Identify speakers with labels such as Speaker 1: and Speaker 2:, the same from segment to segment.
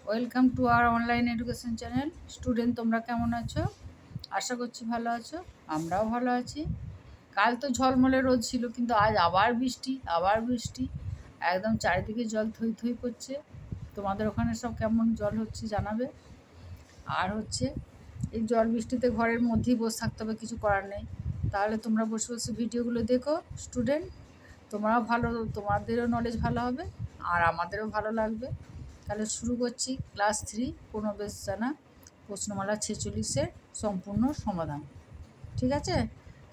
Speaker 1: Welcome to our online education channel. Student, তোমরা কেমন আছো? আশা করছি ভালো আছো। আমরাও ভালো আছি। কাল তো ঝলমলে রোদ ছিল, কিন্তু আজ আবার বৃষ্টি। একদম চারিদিকে জল থই থই করছে। তোমাদের ওখানে সব কেমন জল হচ্ছে জানাবে। আর হচ্ছে এই জল বৃষ্টিতে ঘরের মধ্যেই বসে থাকতে হবে, কিছু করার নেই। তাহলে তোমরা বসে বসে ভিডিওগুলো দেখো স্টুডেন্ট। তোমরাও ভালো, তোমাদেরও নলেজ ভালো হবে আর আমাদেরও ভালো লাগবে। তাহলে শুরু করছি ক্লাস 3 পুনর্বেশ জানা প্রশ্নমালা 46-এর সম্পূর্ণ সমাধান। ঠিক আছে?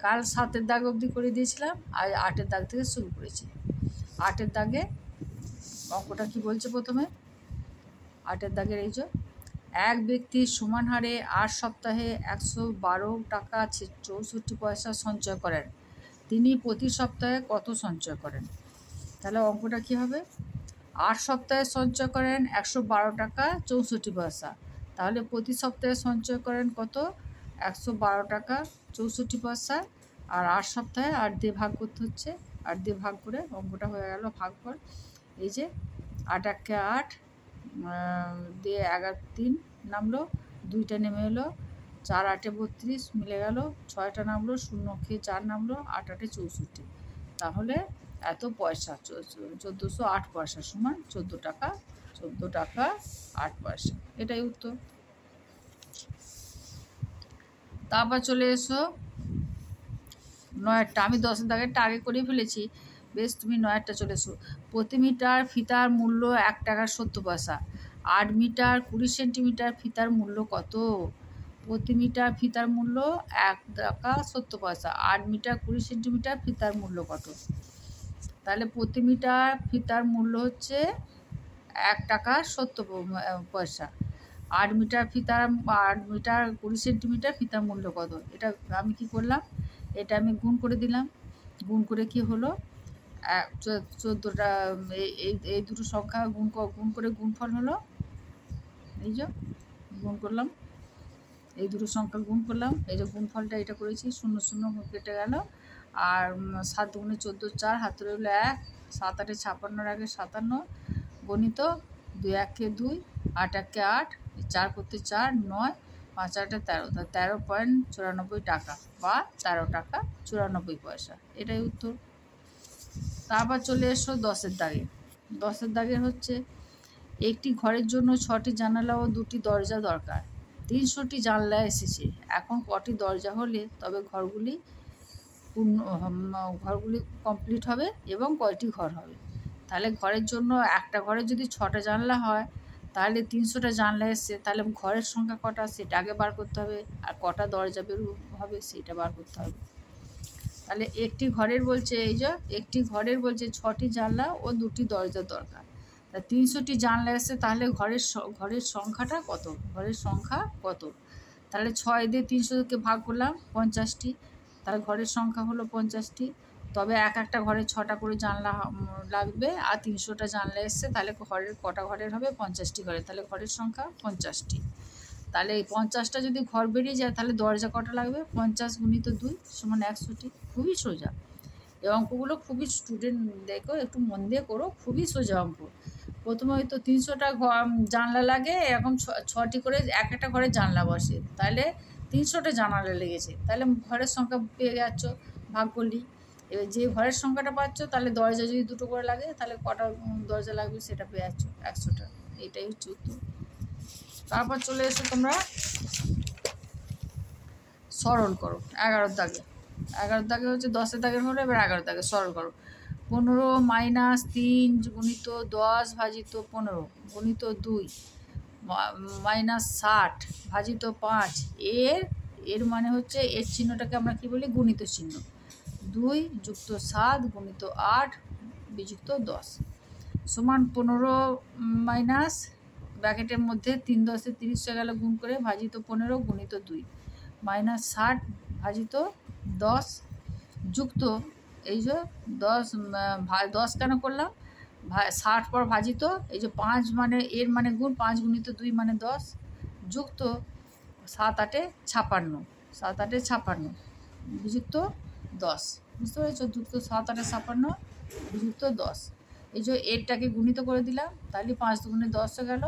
Speaker 1: কাল 7-এর দাগ অবধি করে দিয়েছিলাম, আজ 8-এর দাগ থেকে শুরু করেছি। 8-এর দাগে অঙ্কটা কি বলছে প্রথমে? 8-এর দাগের এই যে, এক ব্যক্তি সমান হারে 8 সপ্তাহে 112 টাকা 64 পয়সা সঞ্চয় করেন। তিনি প্রতি সপ্তাহে কত সঞ্চয় করেন? তাহলে অঙ্কটা কী হবে? 8 সপ্তাহে সঞ্চয় করেন 112 টাকা 64 পয়সা। তাহলে প্রতি সপ্তাহে সঞ্চয় করেন কত? 112 টাকা 64 পয়সা। আর 8 সপ্তাহে 8 দিয়ে ভাগ করতে হচ্ছে। 8 দিয়ে ভাগ করে অঙ্কটা হয়ে গেল ভাগফল। এই যে 8 একে 8 দিয়ে 11 3 নামলো, 2টা নেমে এলো, 4 8 32 মিলে গেল, 6টা নামলো, 0 খেয়ে 4 নামলো, 8 8 64। তাহলে এত পয়সা 1408 পয়সা সমান 14 টাকা 8 পয়সা। এটাই উত্তর। তারপর চলে এসো 9-টা। আমি 10-এর দাগেরটা আগে করেই ফেলেছি, বেশ তুমি 9-টা চলে এসো। প্রতি মিটার ফিতার মূল্য 1 টাকা 70 পয়সা। 8 মিটার 20 সেন্টিমিটার ফিতার মূল্য কত? প্রতি মিটার ফিতার মূল্য 1 টাকা 70 পয়সা। 8 মিটার 20 সেন্টিমিটার ফিতার মূল্য কত? তাহলে প্রতি মিটার ফিতার মূল্য হচ্ছে 1 টাকা 70 পয়সা। 8 মিটার 20 সেন্টিমিটার ফিতার মূল্য কত? এটা আমি কি করলাম? এটা আমি গুণ করে দিলাম। গুণ করে কি হলো? 14টা এই দুটো সংখ্যা গুণ করে গুণফল হলো। এই যে গুণ করলাম, এই দুটো সংখ্যা গুণ করলাম, এই যে গুণফলটা এটা করেছি, 0 0 কেটে গেল। আর 7 দুগুণে 14, 4 হাতে রইল 1, 7 8 56 আগে 57 গণিত 2 1 2, 8 1 8, 4 করতে 4 9, 5 8 13, 13.94 টাকা বা 13 টাকা 94 পয়সা। এটাই উত্তর। তারপর চলে এসো 10-এর দাগে। 10-এর দাগের হচ্ছে, একটি ঘরের জন্য 6টি জানালা ও 2টি দরজা দরকার। 300টি জানলা এসেছে। এখন কটি দরজা হলে তবে ঘরগুলি কমপ্লিট হবে এবং কয়টি ঘর হবে? তাহলে ঘরের জন্য একটা ঘরে যদি 6টা জানলা হয়, তাহলে 300টা জানলা এসছে, তাহলে ঘরের সংখ্যা কটা সেটা আগে বার করতে হবে, আর কটা দরজা বের হবে সেটা বার করতে হবে। তাহলে একটি ঘরের বলছে, এই যে একটি ঘরের বলছে 6টি জানলা ও 2টি দরজা দরকার। তা 300টি জানলা এসছে, তাহলে ঘরের সংখ্যাটা কত? ঘরের সংখ্যা কত? তাহলে 6 দিয়ে 300কে ভাগ করলাম 50টি, তাহলে ঘরের সংখ্যা হলো 50টি। তবে একটা ঘরে 6টা করে জানলা লাগবে, আর 300টা জানলা এসছে, তাহলে কটা ঘরের হবে? 50টি ঘরে। তাহলে ঘরের সংখ্যা 50টি। তাহলে এই 50টা যদি ঘর বেরিয়ে যায়, তাহলে দরজা কটা লাগবে? 50 গুণিত 2 সমান 100টি। খুবই সোজা এই অঙ্কগুলো, খুবই স্টুডেন্ট দেখো একটু মন দিয়ে করো, খুবই সোজা অঙ্ক। প্রথমে হয়তো 300টা জানলা লাগে, এরকম 6টি করে একটা ঘরে জানলা বসে, তাহলে 300টা জানালা লেগেছে, তাহলে ঘরের সংখ্যা পেয়ে যাচ্ছ, ভাগ করলি। এবার যে ঘরের সংখ্যাটা পাচ্ছ, তাহলে দরজা যদি 2টো করে লাগে, তাহলে কটা দরজা লাগবে সেটা পেয়ে যাচ্ছ, 100টা। এটাই হচ্ছে উত্তর। তারপর চলে এসো তোমরা সরল করো 11-এর দাগে। 11-এর দাগে হচ্ছে 10-এর দাগের হলো, এবার 11-এর দাগে সরল করো। 15 - 3 গুণিত 10 ভাজিত 15 গুণিত 2 -60 ভাজিত 5। এর মানে হচ্ছে, এর চিহ্নটাকে আমরা কি বলি? গুণিত চিহ্ন। 2 যুক্ত 7 গুণিত 8 বিযুক্ত 10 সমান 15 মাইনাস ব্র্যাকেটের মধ্যে 3 10 30 হয়ে গেল, গুণ করে ভাজিত 15 গুণিত 2 -60 ভাজিত 10 যুক্ত, এই যে 10 কেন করলাম? 60 পর ভাজিত, এই যে 5 মানে এর মানে গুণ, 5 গুণিত 2 মানে 10 যুক্ত 7 8 56, 7 8 56 বিযুক্ত 10। বুঝতে পেরেছো? যুক্ত 7 8 56 বিযুক্ত 10। এই যে এরটাকে গুণিত করে দিলাম, তাহলে 5 দুগুণে 10 হয়ে গেল,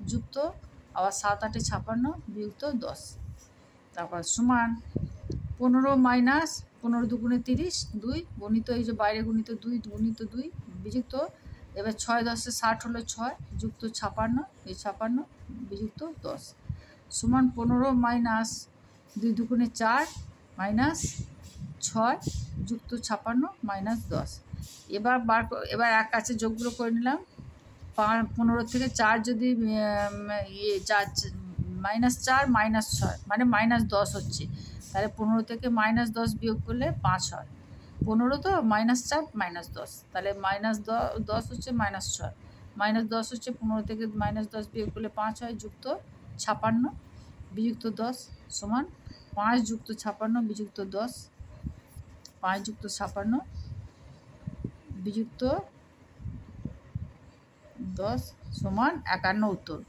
Speaker 1: যুক্ত আবার 7 8 56 বিযুক্ত 10, তারপর সমান 15 মাইনাস 15 দুগুণে 30 2 গণিত এই যে বাইরে গণিত 2 গণিত 2 বিযুক্ত এবার 6 10 60 হলো 6 যুক্ত 56 এই 56 বিযুক্ত 10 সমান 15 মাইনাস 2 দুগুণে 4 মাইনাস 6 যুক্ত 56 মাইনাস 10। এবার এক কাছে যোগগুলো করে নিলাম। 15 থেকে 4 যদি মাইনাস 4 মাইনাস 6 মানে মাইনাস 10 হচ্ছে, তাহলে 15 থেকে মাইনাস 10 বিয়োগ করলে 5 হয়। 15 তো মাইনাস 4 মাইনাস 10, তাহলে মাইনাস 10 হচ্ছে মাইনাস 6 মাইনাস 10 হচ্ছে 15 থেকে মাইনাস 10 বিয়োগ করলে 5 হয় যুক্ত 56 বিযুক্ত 10 সমান 5 যুক্ত 56 বিযুক্ত 10, 5 যুক্ত 56 বিযুক্ত 10 সমান 51 উত্তর।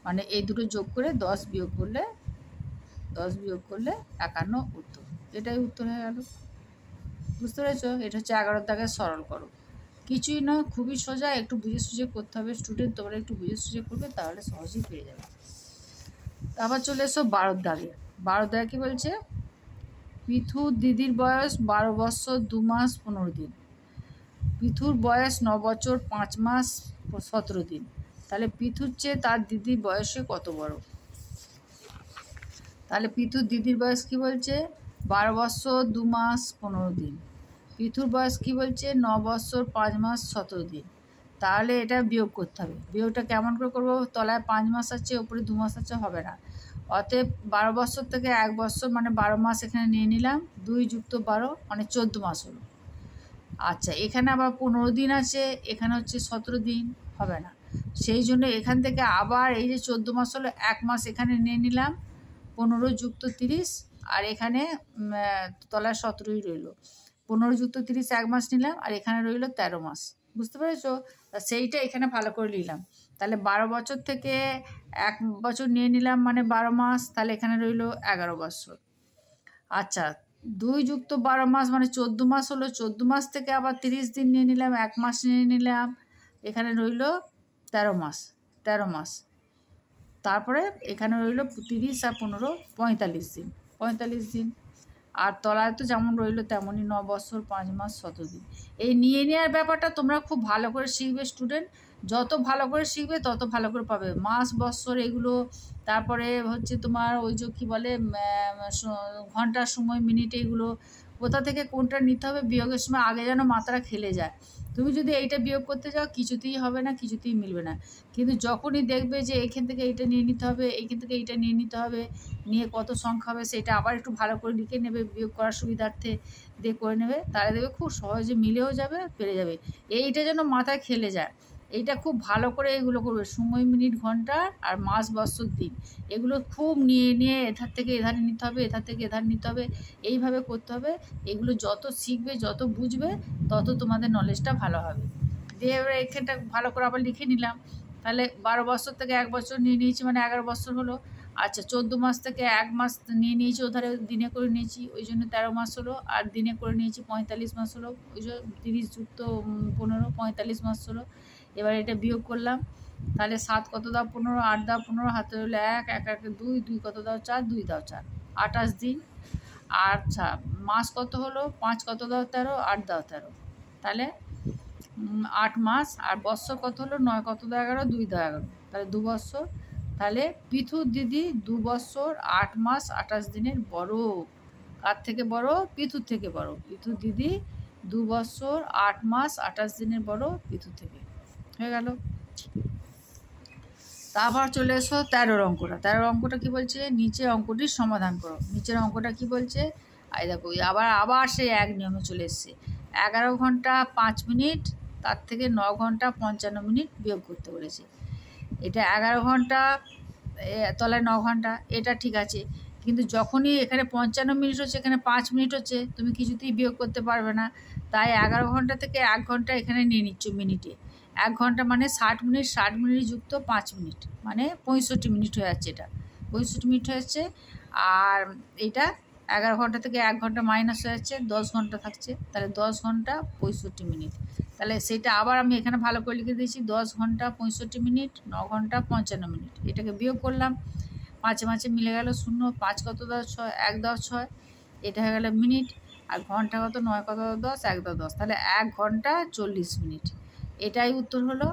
Speaker 1: মানে এই দুটো যোগ করে 10 বিয়োগ করলে 51 উত্তর। এটাই উত্তর হয়ে গেল। বুঝতে পেরেছো? এটা হচ্ছে 11 দাগে সরল করো। কিছুই না, খুবই সোজা, একটু বুঝে সুঝে করতে হবে স্টুডেন্ট, তোমরা একটু বুঝে সুঝে করবে তাহলে সহজেই পেয়ে যাবে। তারপর চলে এসো 12 দাগে। 12 দাগে কী বলছে? পিথুর দিদির বয়স 12 বছর 2 মাস 15 দিন। পিথুর বয়স 9 বছর 5 মাস 17 দিন। তাহলে পিথুর চেয়ে তার দিদির বয়সে কত বড়? তাহলে পিথুর দিদির বয়স কি বলছে? 12 বছর 2 মাস 15 দিন। পিথুর বয়স কি বলছে? 9 বছর 5 মাস 17 দিন। তাহলে এটা বিয়োগ করতে হবে। বিয়োগটা কেমন করে করবো? তলায় 5 মাস আছে, ওপরে 2 মাস আছে, হবে না। অতএব 12 বছর থেকে 1 বছর মানে 12 মাস এখানে নিয়ে নিলাম, 2 যুক্ত 12 মানে 14 মাস হলো। আচ্ছা, এখানে আবার 15 দিন আছে, এখানে হচ্ছে 17 দিন, হবে না। সেই জন্য এখান থেকে আবার এই যে 14 মাস হলো, 1 মাস এখানে নিয়ে নিলাম, 15 যুক্ত 30, আর এখানে তলায় 17ই রইল। 15 যুক্ত 30 1 মাস নিলাম, আর এখানে রইল 13 মাস। বুঝতে পেরেছো? সেইটা এখানে ভালো করে নিলাম। তাহলে 12 বছর থেকে 1 বছর নিয়ে নিলাম মানে 12 মাস, তাহলে এখানে রইল 11 বছর। আচ্ছা, 2 যুক্ত 12 মাস মানে 14 মাস হলো। 14 মাস থেকে আবার 30 দিন নিয়ে নিলাম, 1 মাস নিয়ে নিলাম, এখানে রইল 13 মাস। 13 মাস, তারপরে এখানে রইল 30 আর 15 45 দিন। 45 দিন, আর তলায় তো যেমন রইল তেমনই 9 বছর 5 মাস 17 দিন। এই নিয়ে নেওয়ার ব্যাপারটা তোমরা খুব ভালো করে শিখবে স্টুডেন্ট। যত ভালো করে শিখবে তত ভালো করে পাবে। মাস বছর এগুলো, তারপরে হচ্ছে তোমার ওই যে কী বলে ঘন্টা সময় মিনিট, এগুলো কোথা থেকে কোনটা নিতে হবে বিয়োগের সময় আগে যেন মাত্রা খেলে যায়। তুমি যদি এইটা বিয়োগ করতে যাও কিছুতেই হবে না, কিছুতেই মিলবে না। কিন্তু যখনই দেখবে যে এইখান থেকে এইটা নিয়ে নিতে হবে, এইখান থেকে এইটা নিয়ে নিতে হবে, নিয়ে কত সংখ্যা হবে সেটা আবার একটু ভালো করে লিখে নেবে, বিয়োগ করার সুবিধার্থে দিয়ে করে নেবে, তাহলে দেখবে খুব সহজে মিলেও যাবে, পেরে যাবে। এইটা যেন মাথায় খেলে যায়, এইটা খুব ভালো করে এগুলো করবে। সময় মিনিট ঘন্টা আর মাস বছর দিন এগুলো খুব নিয়ে নিয়ে এধার থেকে এধারে নিতে হবে, এধার থেকে এধার নিতে হবে, এইভাবে করতে হবে। এগুলো যত শিখবে যত বুঝবে তত তোমাদের নলেজটা ভালো হবে। দিয়ে এবার এখানটা ভালো করে আবার লিখে নিলাম। তাহলে 12 বছর থেকে 1 বছর নিয়ে নিয়েছি মানে 11 বছর হলো। আচ্ছা, 14 মাস থেকে 1 মাস নিয়ে নিয়েছি, ওধারে দিনে করে নিয়েছি, ওই জন্য 13 মাস হলো, আর দিনে করে নিয়েছি 45 মাস হলো, ওই জন্য 30 যুক্ত 15 45 মাস হলো। এবার এটা বিয়োগ করলাম, তাহলে 7 কত দাও 15, 8 দাও 15, হাতে হলো 1 1 1 2 2 কত দাও 4, 2 দাও 4, 28 দিন। আচ্ছা, মাস কত হলো? 5 কত দাও 13, 8 দাও 13, তাহলে 8 মাস। আর বৎসর কত হলো? 9 কত দাও 11, 2 দাও 11, তাহলে 2 বৎসর। তাহলে পিথুর দিদি 2 বৎসর 8 মাস 28 দিনের বড়। কার থেকে বড়? পিথুর থেকে বড়। পিথুর দিদি 2 বৎসর 8 মাস 28 দিনের বড় পিথুর থেকে। হয়ে গেল। তারপর চলে এসো 13 অঙ্কটা। 13 অঙ্কটা কী বলছে? নিচে অঙ্কটির সমাধান করো। নিচের অঙ্কটা কি বলছে? দেখো আবার সেই এক নিয়মে চলে এসছে। 11 ঘন্টা 5 মিনিট, তার থেকে 9 ঘন্টা 55 মিনিট বিয়োগ করতে বলেছে। এটা 11 ঘন্টা, তলায় 9 ঘন্টা, এটা ঠিক আছে। কিন্তু যখনই এখানে 55 মিনিট হচ্ছে, এখানে 5 মিনিট হচ্ছে, তুমি কিছুতেই বিয়োগ করতে পারবে না। তাই 11 ঘন্টা থেকে 1 ঘন্টা এখানে নিয়ে নিচ্ছ মিনিটে। 1 ঘন্টা মানে 60 মিনিট, 60 মিনিট যুক্ত 5 মিনিট মানে 65 মিনিট হয়ে যাচ্ছে। এটা 65 মিনিট হয়েছে। আর এইটা 11 ঘন্টা থেকে 1 ঘন্টা মাইনাস হয়ে যাচ্ছে, 10 ঘন্টা থাকছে, তাহলে 10 ঘন্টা 65 মিনিট। তাহলে সেটা আবার আমি এখানে ভালো করে লিখে দিয়েছি 10 ঘন্টা 65 মিনিট, 9 ঘন্টা 55 মিনিট। এটাকে বিয়োগ করলাম, পাঁচে পাঁচে মিলে গেল শূন্য, 5 কত 10 6, 1 10 6, এটা হয়ে গেল মিনিট। আর ঘন্টা কত, 9 কত 10, 1 10 10, তাহলে 1 ঘন্টা 40 মিনিট। এটাই উত্তর হলো।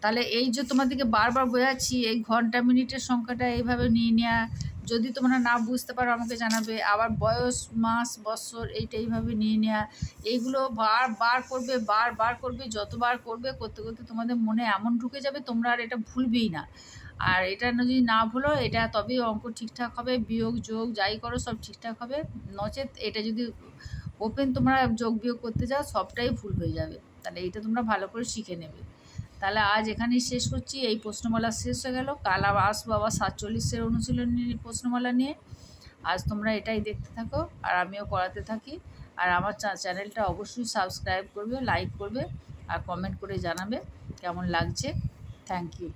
Speaker 1: তাহলে এই যে তোমাদেরকে বারবার বোঝাচ্ছি, এই ঘন্টা মিনিটের সংখ্যাটা এইভাবে নিয়ে নেওয়া। যদি তোমরা না বুঝতে পারো আমাকে জানাবে। আবার বয়স, মাস, বৎসর এইটা এইভাবে নিয়ে নেওয়া, এইগুলো বারবার করবে, বারবার করবে। যতবার করবে করতে করতে তোমাদের মনে এমন ঢুকে যাবে তোমরা আর এটা ভুলবেই না। আর এটা যদি না ভুলো, এটা তবেই অঙ্ক ঠিকঠাক হবে, বিয়োগ যোগ যাই করো সব ঠিকঠাক হবে। নচেত এটা যদি ওপেন তোমরা যোগ বিয়োগ করতে যাও সবটাই ভুল হয়ে যাবে। তাহলে এইটা তোমরা ভালো করে শিখে নেবে। তাহলে আজ এখানেই শেষ করছি। এই প্রশ্নমালা শেষ হয়ে গেল। কাল আবার আসবো আবার 47-এর অনুশীলনী প্রশ্নমালা নিয়ে। আজ তোমরা এটাই দেখতে থাকো আর আমিও করাতে থাকি। আর আমার চ্যানেলটা অবশ্যই সাবস্ক্রাইব করবে, লাইক করবে আর কমেন্ট করে জানাবে কেমন লাগছে। Thank you.